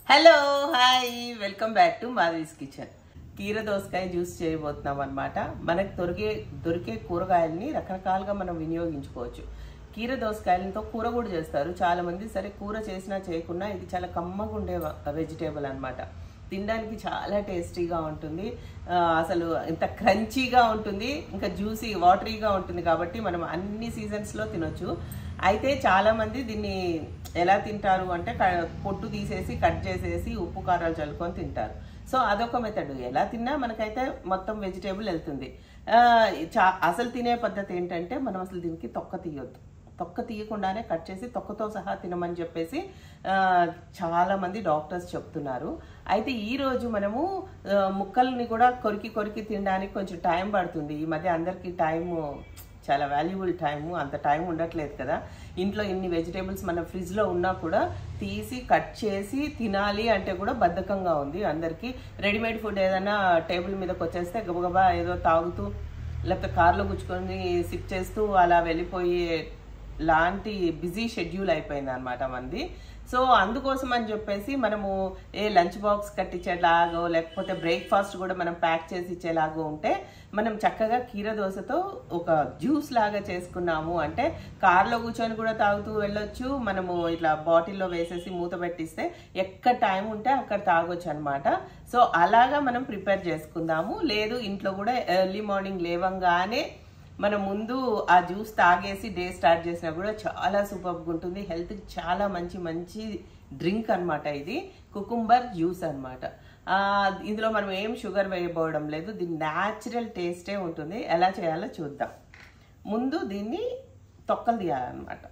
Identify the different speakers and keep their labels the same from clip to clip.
Speaker 1: Hello hi welcome back to Madhavi's kitchen. కీర దోసకాయ juice చేయబోతున్నాం అనమాట. మనకు దొరికే కూరగాయలని రకరకాలుగా మనం వినియోగించుకోవచ్చు. కీర దోసకాయలతో కూర కూడా చేస్తారు చాలా మంది. సరే, కూర చేసినా చేయకున్నా ఇది చాలా కమ్మగా ఉండే వెజిటేబుల్ అనమాట. తినడానికి చాలా టేస్టీగా ఉంటుంది. అసలు ఇంత క్రంచీగా ఉంటుంది, ఇంకా జ్యూసీ వాటరీగా ఉంటుంది. కాబట్టి మనం అన్ని సీజన్స్లో తినొచ్చు. అయితే చాలామంది దీన్ని ఎలా తింటారు అంటే పొట్టు తీసేసి కట్ చేసేసి ఉప్పు కారాలు చల్లుకొని తింటారు. సో అదొక మెథడ్. ఎలా తిన్నా మనకైతే మొత్తం వెజిటేబుల్ వెళ్తుంది. అసలు తినే పద్ధతి ఏంటంటే మనం అసలు దీనికి తొక్క తీయొద్దు. తొక్క తీయకుండానే కట్ చేసి తొక్కతో సహా తినమని చెప్పేసి చాలామంది డాక్టర్స్ చెప్తున్నారు. అయితే ఈరోజు మనము ముక్కల్ని కూడా కొరికి తినడానికి కొంచెం టైం పడుతుంది. ఈ మధ్య అందరికీ టైము చాలా వాల్యుబుల్ టైము, అంత టైం ఉండట్లేదు కదా. ఇంట్లో ఇన్ని వెజిటేబుల్స్ మన ఫ్రిడ్జ్లో ఉన్నా కూడా తీసి కట్ చేసి తినాలి అంటే కూడా బద్ధకంగా ఉంది అందరికీ. రెడీమేడ్ ఫుడ్ ఏదైనా టేబుల్ మీదకి వచ్చేస్తే గబగబా ఏదో తాగుతూ లేకపోతే కార్లో కూర్చుకొని సిప్ చేస్తూ అలా వెళ్ళిపోయే లాంటి బిజీ షెడ్యూల్ అయిపోయింది అనమాట మంది. సో అందుకోసం అని చెప్పేసి మనము లంచ్ బాక్స్ కట్టించేలాగో లేకపోతే బ్రేక్ఫాస్ట్ కూడా మనం ప్యాక్ చేసి ఇచ్చేలాగో ఉంటే మనం చక్కగా కీర దోసతో ఒక జ్యూస్ లాగా చేసుకున్నాము అంటే కార్లో కూర్చొని కూడా తాగుతూ వెళ్ళొచ్చు. మనము ఇట్లా బాటిల్లో వేసేసి మూత పెట్టిస్తే ఎక్కడ టైం ఉంటే అక్కడ తాగొచ్చు అనమాట. సో అలాగా మనం ప్రిపేర్ చేసుకుందాము. లేదు ఇంట్లో కూడా ఎర్లీ మార్నింగ్ లేవంగానే మనం ముందు ఆ జ్యూస్ తాగేసి డే స్టార్ట్ చేసినా కూడా చాలా సూపర్గా ఉంటుంది. హెల్త్కి చాలా మంచి డ్రింక్ అనమాట. ఇది కుకుంబర్ జ్యూస్ అనమాట. ఇందులో మనం ఏం షుగర్ వేయబోవడం లేదు. దీని న్యాచురల్ టేస్టే ఉంటుంది. ఎలా చేయాలో చూద్దాం. ముందు దీన్ని తొక్కలు తీయాలన్నమాట.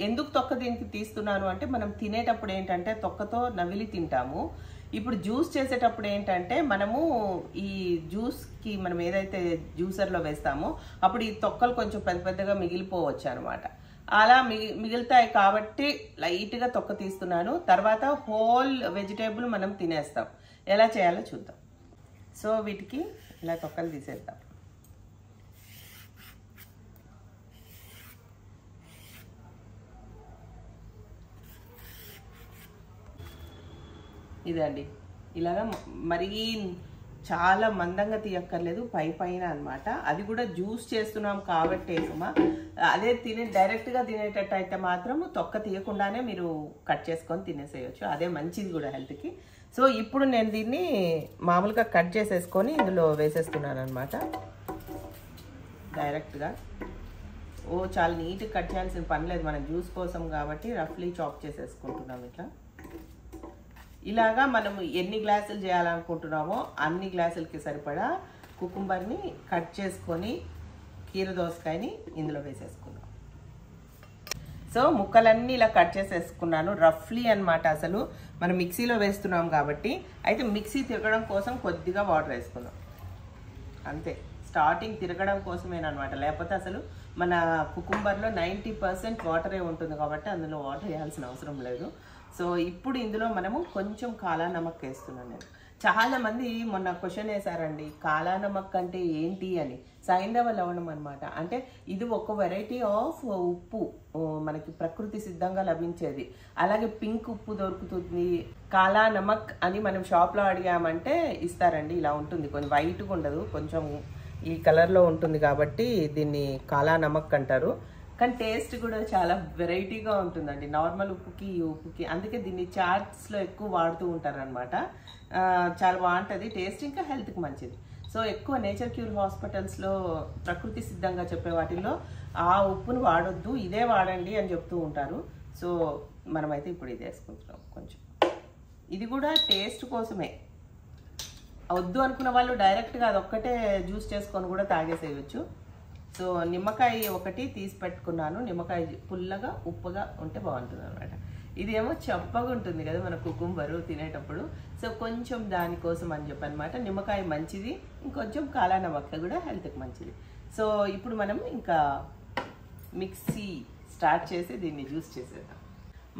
Speaker 1: ఎందుకు తొక్క దీనికి తీస్తున్నాను అంటే మనం తినేటప్పుడు ఏంటంటే తొక్కతో నవిలి తింటాము. ఇప్పుడు జ్యూస్ చేసేటప్పుడు ఏంటంటే మనము ఈ జ్యూస్కి మనం ఏదైతే జ్యూసర్లో వేస్తామో అప్పుడు ఈ తొక్కలు కొంచెం పెద్దగా మిగిలిపోవచ్చు అనమాట. అలా మిగులుతాయి కాబట్టి లైట్గా తొక్క తీస్తున్నాను. తర్వాత హోల్ వెజిటేబుల్ మనం తినేస్తాం. ఎలా చేయాలో చూద్దాం. సో వీటికి ఇలా తొక్కలు తీసేద్దాం. ఇదండి, ఇలాగా మరీ చాలా మందంగా తీయక్కర్లేదు, పైన అనమాట. అది కూడా జ్యూస్ చేస్తున్నాం కాబట్టి అదే డైరెక్ట్గా తినేటట్టు అయితే మాత్రం తొక్క తీయకుండానే మీరు కట్ చేసుకొని తినేసేయచ్చు. అదే మంచిది కూడా హెల్త్కి. సో ఇప్పుడు నేను దీన్ని మామూలుగా కట్ చేసేసుకొని ఇందులో వేసేస్తున్నాను అనమాట డైరెక్ట్గా. చాలా నీట్గా కట్ చేయాల్సిన పని లేదు, మనం జ్యూస్ కోసం కాబట్టి రఫ్లీ చాప్ చేసేసుకుంటున్నాం. ఇలాగా మనం ఎన్ని గ్లాసులు చేయాలనుకుంటున్నామో అన్ని గ్లాసులకి సరిపడా కుకుంబర్ని కట్ చేసుకొని కీర దోసకాయని ఇందులో వేసేసుకున్నాం. సో ముక్కలన్నీ ఇలా కట్ చేసేసుకున్నాను రఫ్లీ అనమాట. అసలు మనం మిక్సీలో వేస్తున్నాం కాబట్టి. అయితే మిక్సీ తిరగడం కోసం కొద్దిగా వాటర్ వేసుకున్నాం అంతే. స్టార్టింగ్ తిరగడం కోసమేనమాట. లేకపోతే అసలు మన కుకుంబర్లో 90% వాటరే ఉంటుంది కాబట్టి అందులో వాటర్ వేయాల్సిన అవసరం లేదు. సో ఇప్పుడు ఇందులో మనము కొంచెం కాలా నమక్ వేస్తున్నాను నేను. చాలా మంది మొన్న క్వశ్చన్ వేశారండి, కాలా నమక్ అంటే ఏంటి అని. సైంధవ లవణం అనమాట. అంటే ఇది ఒక వెరైటీ ఆఫ్ ఉప్పు, మనకి ప్రకృతి సిద్ధంగా లభించేది. అలాగే పింక్ ఉప్పు దొరుకుతుంది. కాలా నమక్ అని మనం షాప్లో అడిగామంటే ఇస్తారండి. ఇలా ఉంటుంది, కొంచెం వైట్గా ఉండదు, కొంచెం ఈ కలర్లో ఉంటుంది కాబట్టి దీన్ని కాలా నమక్ అంటారు. కానీ టేస్ట్ కూడా చాలా వెరైటీగా ఉంటుందండి నార్మల్ ఉప్పుకి ఈ ఉప్పుకి. అందుకే దీన్ని చాట్స్లో ఎక్కువ వాడుతూ ఉంటారనమాట. చాలా బాగుంటుంది టేస్ట్, ఇంకా హెల్త్కి మంచిది. సో ఎక్కువ నేచర్ క్యూర్ హాస్పిటల్స్లో ప్రకృతి సిద్ధంగా చెప్పే వాటిల్లో ఆ ఉప్పును వాడొద్దు, ఇదే వాడండి అని చెప్తూ ఉంటారు. సో మనమైతే ఇప్పుడు ఇది వేసుకుంటున్నాం కొంచెం. ఇది కూడా టేస్ట్ కోసమే. వద్దు అనుకున్న వాళ్ళు డైరెక్ట్గా అదొక్కటే జ్యూస్ చేసుకొని కూడా తాగేసేయచ్చు. సో నిమ్మకాయ ఒకటి తీసి పెట్టుకున్నాను. నిమ్మకాయ పుల్లగా ఉప్పుగా ఉంటే బాగుంటుంది అనమాట. ఇదేమో చప్పగా ఉంటుంది కదా మన కుకుంబరు తినేటప్పుడు. సో కొంచెం దానికోసం అని చెప్పనమాట. నిమ్మకాయ మంచిది, ఇంకొంచెం కాలా నమక్క కూడా హెల్త్కి మంచిది. సో ఇప్పుడు మనం ఇంకా మిక్సీ స్టార్ట్ చేసి దీన్ని జ్యూస్ చేసేద్దాం.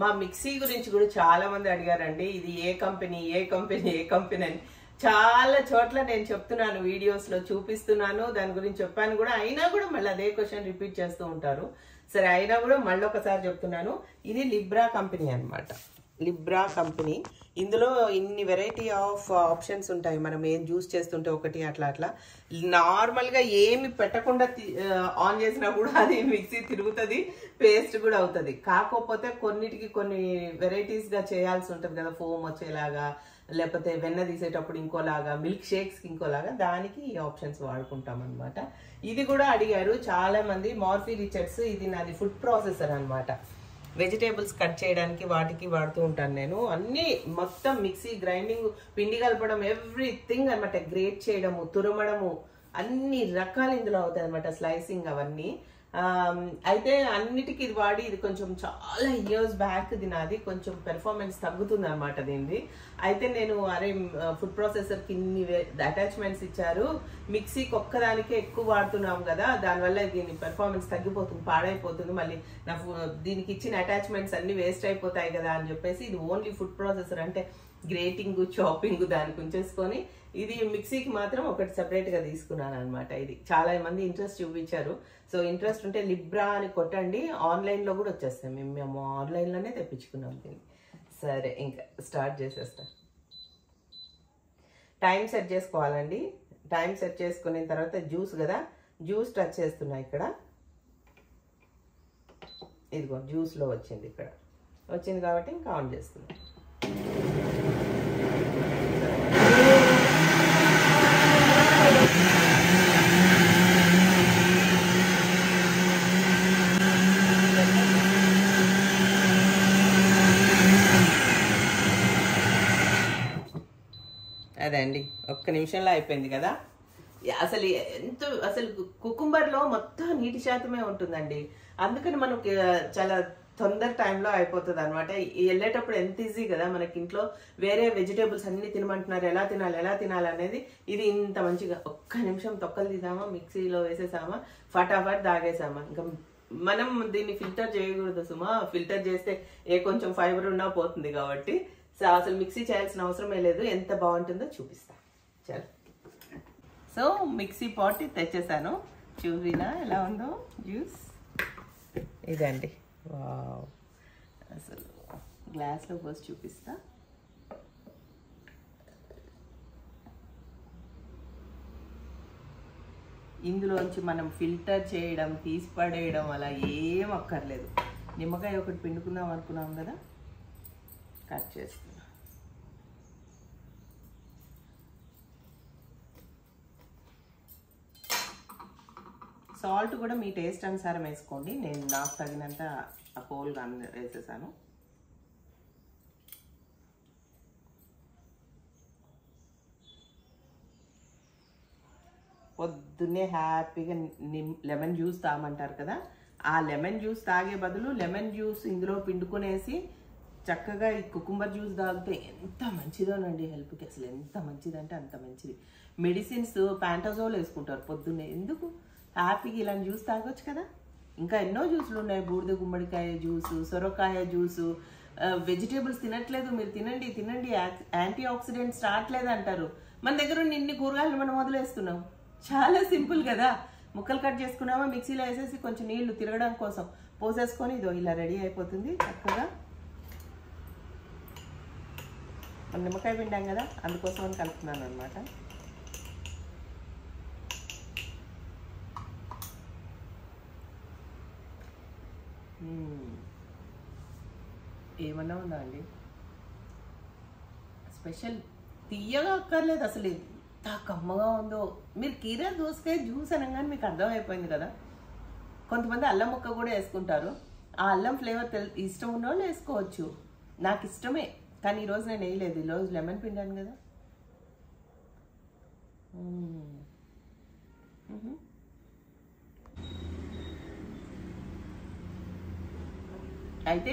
Speaker 1: మా మిక్సీ గురించి కూడా చాలా మంది అడిగారండి, ఇది ఏ కంపెనీ అని. చాలా చోట్ల నేను చెప్తున్నాను, వీడియోస్లో చూపిస్తున్నాను, దాని గురించి చెప్పాను కూడా. అయినా కూడా మళ్ళీ అదే క్వశ్చన్ రిపీట్ చేస్తూ ఉంటారు. సరే అయినా కూడా మళ్ళీ ఒకసారి చెప్తున్నాను, ఇది లిబ్రా కంపెనీ అనమాట. Libra company. ఇందులో ఇన్ని వెరైటీ ఆఫ్ ఆప్షన్స్ ఉంటాయి. మనం ఏం జ్యూస్ చేస్తుంటే ఒకటి అట్లా అట్లా నార్మల్గా ఏమి పెట్టకుండా ఆన్ చేసినా కూడా అది మిక్సీ తిరుగుతుంది, పేస్ట్ కూడా అవుతుంది. కాకపోతే కొన్నిటికి కొన్ని వెరైటీస్గా చేయాల్సి ఉంటుంది కదా, ఫోమ్ వచ్చేలాగా, లేకపోతే వెన్న తీసేటప్పుడు ఇంకోలాగా, మిల్క్ షేక్స్కి ఇంకోలాగా, దానికి ఈ ఆప్షన్స్ వాడుకుంటాం అనమాట. ఇది కూడా అడిగారు చాలా మంది, మార్ఫీ రిచర్డ్స్. ఇది నాది ఫుడ్ ప్రాసెసర్ అనమాట. వెజిటేబుల్స్ కట్ చేయడానికి వాటికి వాడుతూ ఉంటాను నేను. అన్నీ మొత్తం మిక్సీ, గ్రైండింగ్, పిండి కలపడం, ఎవ్రీథింగ్ అనమాట. గ్రేట్ చేయడము, తురమడము, అన్ని రకాలు ఇందులో అవుతాయి అనమాట, స్లైసింగ్ అవన్నీ. అయితే అన్నిటికీ ఇది వాడి, ఇది కొంచెం చాలా ఇయర్స్ బ్యాక్ ఇది నాది, కొంచెం పెర్ఫార్మెన్స్ తగ్గుతుంది అనమాట దీనిది. అయితే నేను అరే ఫుడ్ ప్రాసెసర్కి ఇన్ని అటాచ్మెంట్స్ ఇచ్చారు, మిక్సీకి ఒక్కదానికే ఎక్కువ వాడుతున్నాం కదా, దానివల్ల దీని పెర్ఫార్మెన్స్ తగ్గిపోతుంది, పాడైపోతుంది, మళ్ళీ నా దీనికి ఇచ్చిన అటాచ్మెంట్స్ అన్ని వేస్ట్ అయిపోతాయి కదా అని చెప్పేసి ఇది ఓన్లీ ఫుడ్ ప్రాసెసర్, అంటే గ్రేటింగ్, చాపింగ్ దానికి ఉంచేసుకొని ఇది మిక్సీకి మాత్రం ఒకటి సెపరేట్గా తీసుకున్నాను అనమాట. ఇది చాలా మంది ఇంట్రెస్ట్ చూపించారు. సో ఇంట్రెస్ట్ ఉంటే లిబ్రా అని కొట్టండి, ఆన్లైన్లో కూడా వచ్చేస్తాయి. మేము ఆన్లైన్లోనే తెప్పించుకున్నాం దీన్ని. సరే, ఇంకా స్టార్ట్ చేసేస్తా. టైం సెట్ చేసుకోవాలండి. టైం సెట్ చేసుకున్న తర్వాత జ్యూస్ కదా, జ్యూస్ టచ్ చేస్తున్నా ఇక్కడ. ఇదిగో జ్యూస్లో వచ్చింది, ఇక్కడ వచ్చింది కాబట్టి ఇంకా ఆన్ చేస్తున్నా. అదే అండి, ఒక్క నిమిషంలో అయిపోయింది కదా. అసలు అసలు కుకుంబర్లో మొత్తం నీటి శాతమే ఉంటుందండి, అందుకని మనకి చాలా తొందర టైంలో అయిపోతుంది అనమాట. వెళ్ళేటప్పుడు ఎంత ఈజీ కదా, మనకి ఇంట్లో వేరే వెజిటేబుల్స్ అన్ని తినమంటున్నారు, ఎలా తినాలి అనేది. ఇది ఇంత మంచిగా ఒక్క నిమిషం తొక్కలు తీసామా, మిక్సీలో వేసేసామా, ఫటాఫట్ తాగేసామా. ఇంకా మనం దీన్ని ఫిల్టర్ చేయకూడదు సుమా, ఫిల్టర్ చేస్తే కొంచెం ఫైబర్ ఉన్నా పోతుంది కాబట్టి. సో అసలు మిక్సీ చేయాల్సిన అవసరమే లేదు. ఎంత బాగుంటుందో చూపిస్తా. చల్, సో మిక్సీ పాట్ తెచ్చేసాను, చూసినా ఎలా ఉందో జ్యూస్. ఇదండి, వావ్, అసలు గ్లాస్లో పోసి చూపిస్తా. ఇందులోంచి మనం ఫిల్టర్ చేయడం, తీసి పడేయడం అలా ఏం అక్కర్లేదు. నిమ్మకాయ ఒకటి పిండుకుందాం అనుకున్నాం కదా, కట్ చేస్తున్నా. సాల్ట్ కూడా మీ టేస్ట్ అనుసారం వేసుకోండి. నేను నాకు తగినంత హోల్గా వేసేసాను. పొద్దున్నే హ్యాపీగా లెమన్ జ్యూస్ తాగమంటారు కదా, ఆ లెమన్ జ్యూస్ తాగే బదులు లెమన్ జ్యూస్ ఇందులో పిండుకునేసి చక్కగా ఈ కుకుంబర్ జ్యూస్ తాగితే ఎంత మంచిదోనండి హెల్త్కి. అసలు ఎంత మంచిదంటే అంత మంచిది. మెడిసిన్స్ ప్యాంటాజోల్ వేసుకుంటారు పొద్దున్నే, ఎందుకు హ్యాపీగా ఇలాంటి జ్యూస్ తాగొచ్చు కదా. ఇంకా ఎన్నో జ్యూసులు ఉన్నాయి, బూడిద గుమ్మడికాయ జ్యూసు, సొరకాయ జ్యూసు. వెజిటేబుల్స్ తినట్లేదు, మీరు తినండి తినండి, యాంటీ ఆక్సిడెంట్స్ రావట్లేదు అంటారు. మన దగ్గర ఉన్న ఇన్ని కూరగాయలు మనం వదిలేస్తున్నాం. చాలా సింపుల్ కదా, ముక్కలు కట్ చేసుకున్నామా, మిక్సీలో వేసేసి కొంచెం నీళ్లు తిరగడం కోసం పోసేసుకొని ఇదో ఇలా రెడీ అయిపోతుంది చక్కగా. మనం నిమ్మకాయ పిండాం కదా, అందుకోసం అని కలుపుతున్నాను అనమాట. ఏమన్నా ఉందా అండి స్పెషల్, తీయగా అక్కర్లేదు అసలు, ఎంత కమ్మగా ఉందో. మీరు కీరా దోసకాయ జ్యూస్ అనగానే మీకు అర్థమైపోయింది కదా. కొంతమంది అల్లం ముక్క కూడా వేసుకుంటారు, ఆ అల్లం ఫ్లేవర్ ఇష్టం ఉన్న వాళ్ళు వేసుకోవచ్చు. నాకు ఇష్టమే, కానీ ఈరోజు నేను వేయలేదు, ఈరోజు లెమన్ పిండాను కదా. అయితే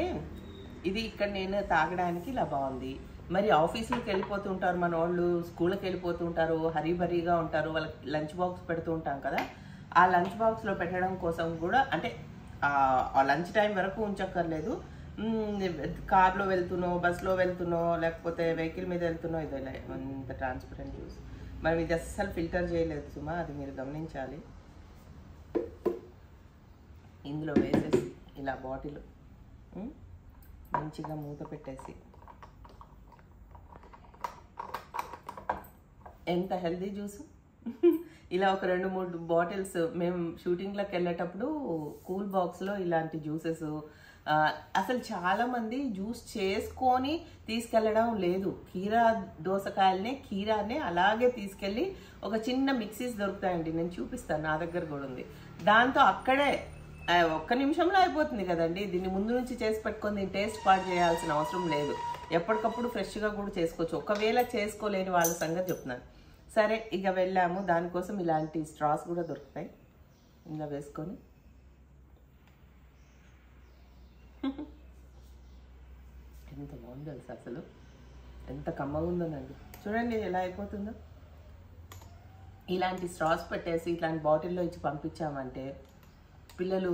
Speaker 1: ఇది ఇక్కడ నేను తాగడానికి ఇలా బాగుంది. మరి ఆఫీసులకు వెళ్ళిపోతూ ఉంటారు మన వాళ్ళు, స్కూల్కి వెళ్ళిపోతూ ఉంటారు, హరీబరీగా ఉంటారు, వాళ్ళకి లంచ్ బాక్స్ పెడుతూ ఉంటాం కదా. ఆ లంచ్ బాక్స్లో పెట్టడం కోసం కూడా, అంటే ఆ లంచ్ టైం వరకు ఉంచక్కర్లేదు. కార్లో వెళ్తున్నావు, బస్లో వెళ్తున్నావు, లేకపోతే వెహికల్ మీద వెళ్తున్నావు, ఇది ఇంత ట్రాన్స్పరెంట్ జ్యూస్. మనం ఇది అస్సలు ఫిల్టర్ చేయలేదు సుమా, అది మీరు గమనించాలి. ఇందులో వేసేసి ఇలా బాటిల్ మంచిగా మూత పెట్టేసి ఎంత హెల్దీ జ్యూస్. ఇలా ఒక 2-3 బాటిల్స్ మేము షూటింగ్లకు వెళ్ళేటప్పుడు కూల్ బాక్స్లో ఇలాంటి జ్యూసెస్, అసలు చాలా మంది జ్యూస్ చేసుకొని తీసుకెళ్ళడం లేదు. కీరా దోసకాయలనే కీరానే అలాగే తీసుకెళ్ళి ఒక చిన్న మిక్సీస్ దొరుకుతాయండి, నేను చూపిస్తాను, నా దగ్గర కూడా ఉంది. దాంతో అక్కడే ఒక్క నిమిషంలో అయిపోతుంది కదండి. దీన్ని ముందు నుంచి చేసి పెట్టుకొని దీన్ని టేస్ట్ పాడు చేయాల్సిన అవసరం లేదు. ఎప్పటికప్పుడు ఫ్రెష్గా కూడా చేసుకోవచ్చు. ఒకవేళ చేసుకోలేని వాళ్ళ సంగతి చెప్తున్నాను. సరే, ఇక వెళ్ళాము. దానికోసం ఇలాంటి స్ట్రాస్ కూడా దొరుకుతాయి. ఇలా వేసుకొని ఎంత బాగుంది తెలుసు, అసలు ఎంత కమ్మగా ఉందోనండి. చూడండి ఎలా అయిపోతుందో. ఇలాంటి స్ట్రాస్ పెట్టేసి ఇట్లాంటి బాటిల్లో ఇచ్చి పంపించామంటే పిల్లలు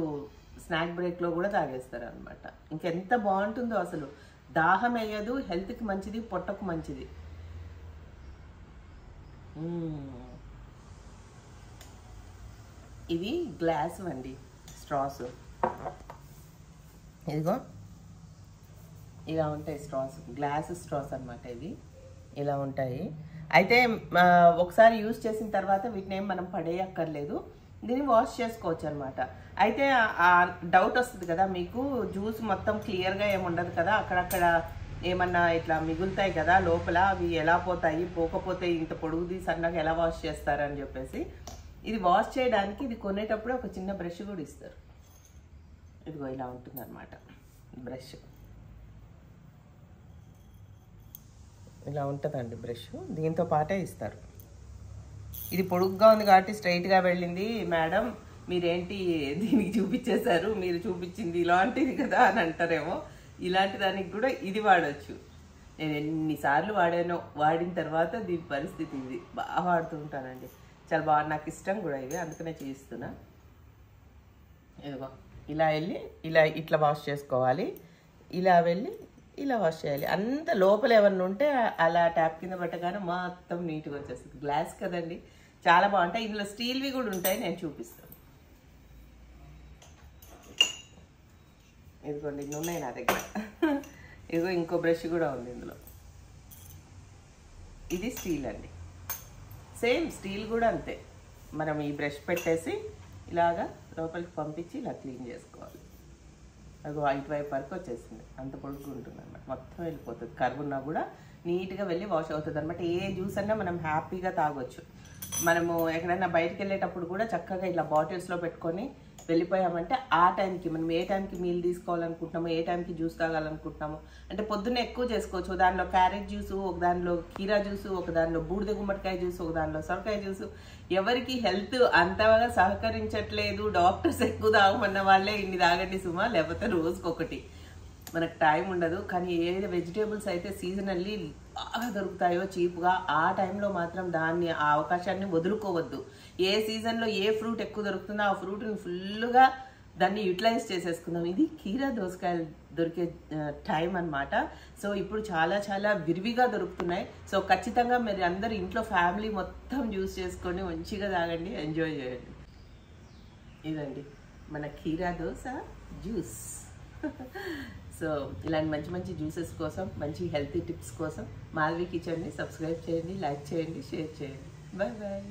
Speaker 1: స్నాక్ బ్రేక్లో కూడా తాగేస్తారు అనమాట. ఇంకెంత బాగుంటుందో అసలు. దాహం వేయదు, హెల్త్కి మంచిది, పొట్టకు మంచిది. ఇవి గ్లాస్ అండి స్ట్రాస్. ఇదిగో ఇలా ఉంటాయి స్ట్రాస్, గ్లాస్ స్ట్రాస్ అనమాట. ఇవి ఇలా ఉంటాయి. అయితే ఒకసారి యూజ్ చేసిన తర్వాత వీటిని ఏం మనం పడేయక్కర్లేదు, దీన్ని వాష్ చేసుకోవచ్చు అనమాట. అయితే డౌట్ వస్తుంది కదా మీకు, జ్యూస్ మొత్తం క్లియర్గా ఏముండదు కదా, అక్కడక్కడ ఏమన్నా ఇట్లా మిగులుతాయి కదా లోపల, అవి ఎలా పోతాయి, పోకపోతే ఇంత పొడుగుది సన్నగా ఎలా వాష్ చేస్తారని చెప్పేసి, ఇది వాష్ చేయడానికి ఇది కొనేటప్పుడు ఒక చిన్న బ్రష్ కూడా ఇస్తారు. ఇదిగో ఇలా ఉంటుంది అనమాట బ్రష్. ఇలా ఉంటుందండి బ్రష్, దీంతో పాటే ఇస్తారు. ఇది పొడుగ్గా ఉంది కాబట్టి స్ట్రైట్గా వెళ్ళింది మేడం, మీరేంటి దీనికి చూపించేశారు, మీరు చూపించింది ఇలాంటిది కదా అని అంటారేమో. ఇలాంటి దానికి కూడా ఇది వాడచ్చు. నేను ఎన్నిసార్లు వాడానో, వాడిన తర్వాత దీని పరిస్థితి ఇది. బాగా వాడుతూ ఉంటానండి, చాలా బాగా, నాకు ఇష్టం కూడా ఇవి, అందుకనే చేయిస్తున్నా. ఇదిగో ఇలా వెళ్ళి ఇట్లా వాష్ చేసుకోవాలి, ఇలా వెళ్ళి ఇలా వాష్ చేయాలి. అంత లోపల ఏమన్నా ఉంటే అలా ట్యాప్ కింద పెట్టగానే మొత్తం నీట్గా వచ్చేస్తుంది. గ్లాస్ కదండి, చాలా బాగుంటాయి. ఇందులో స్టీల్వి కూడా ఉంటాయి, నేను చూపిస్తాను. ఇదిగోండి, ఇన్ని ఉన్నాయి నా దగ్గర. ఇదిగో ఇంకో బ్రష్ కూడా ఉంది ఇందులో. ఇది స్టీల్ అండి, సేమ్ స్టీల్ కూడా అంతే. మనం ఈ బ్రష్ పెట్టేసి ఇలాగా లోపలికి పంపించి ఇలా క్లీన్ చేసుకోవాలి. అది ఇటువైపు వరకు వచ్చేసింది, అంత పొడుగు ఉంటుంది అనమాట, మొత్తం వెళ్ళిపోతుంది. కర్వ్ ఉన్నా కూడా నీట్గా వెళ్ళి వాష్ అవుతుంది అనమాట. ఏ జ్యూస్ అన్నా మనం హ్యాపీగా తాగొచ్చు. మనము ఎక్కడైనా బయటకు వెళ్ళేటప్పుడు కూడా చక్కగా ఇలా బాటిల్స్లో పెట్టుకొని వెళ్ళిపోయామంటే ఆ టైంకి మనం ఏ టైంకి మీల్ తీసుకోవాలనుకుంటున్నామో, ఏ టైంకి జ్యూస్ తాగాలనుకుంటున్నామో, అంటే పొద్దున్నే ఎక్కువ చేసుకోవచ్చు. దానిలో క్యారెట్ జ్యూసు, ఒక దానిలో కీరా జ్యూసు, ఒక దానిలో బూడిద గుమ్మడికాయ జ్యూసు, ఒక దానిలో సొరకాయ జ్యూసు. ఎవరికి హెల్త్ అంతగా సహకరించట్లేదు, డాక్టర్స్ ఎక్కువ తాగమన్న వాళ్ళే ఇన్ని తాగండి సుమా, లేకపోతే రోజుకొకటి. మనకు టైం ఉండదు. కానీ ఏ వెజిటేబుల్స్ అయితే సీజనల్లీ బాగా దొరుకుతాయో చీప్గా, ఆ టైంలో మాత్రం దాన్ని, ఆ అవకాశాన్ని వదులుకోవద్దు. ఏ సీజన్లో ఏ ఫ్రూట్ ఎక్కువ దొరుకుతుందో ఆ ఫ్రూట్ని ఫుల్గా దాన్ని యూటిలైజ్ చేసేసుకుందాం. ఇది కీరా దోసకాయలు దొరికే టైం అనమాట. సో ఇప్పుడు చాలా చాలా విరివిగా దొరుకుతున్నాయి. సో ఖచ్చితంగా మీరు అందరు ఇంట్లో ఫ్యామిలీ మొత్తం జ్యూస్ చేసుకొని మంచిగా తాగండి, ఎంజాయ్ చేయండి. ఇదండి మన కీరా దోస జ్యూస్. సో ఇలాంటి మంచి మంచి జ్యూసెస్ కోసం, మంచి హెల్తీ టిప్స్ కోసం మాధవి కిచెన్ని సబ్స్క్రైబ్ చేయండి, లైక్ చేయండి, షేర్ చేయండి. Bye bye.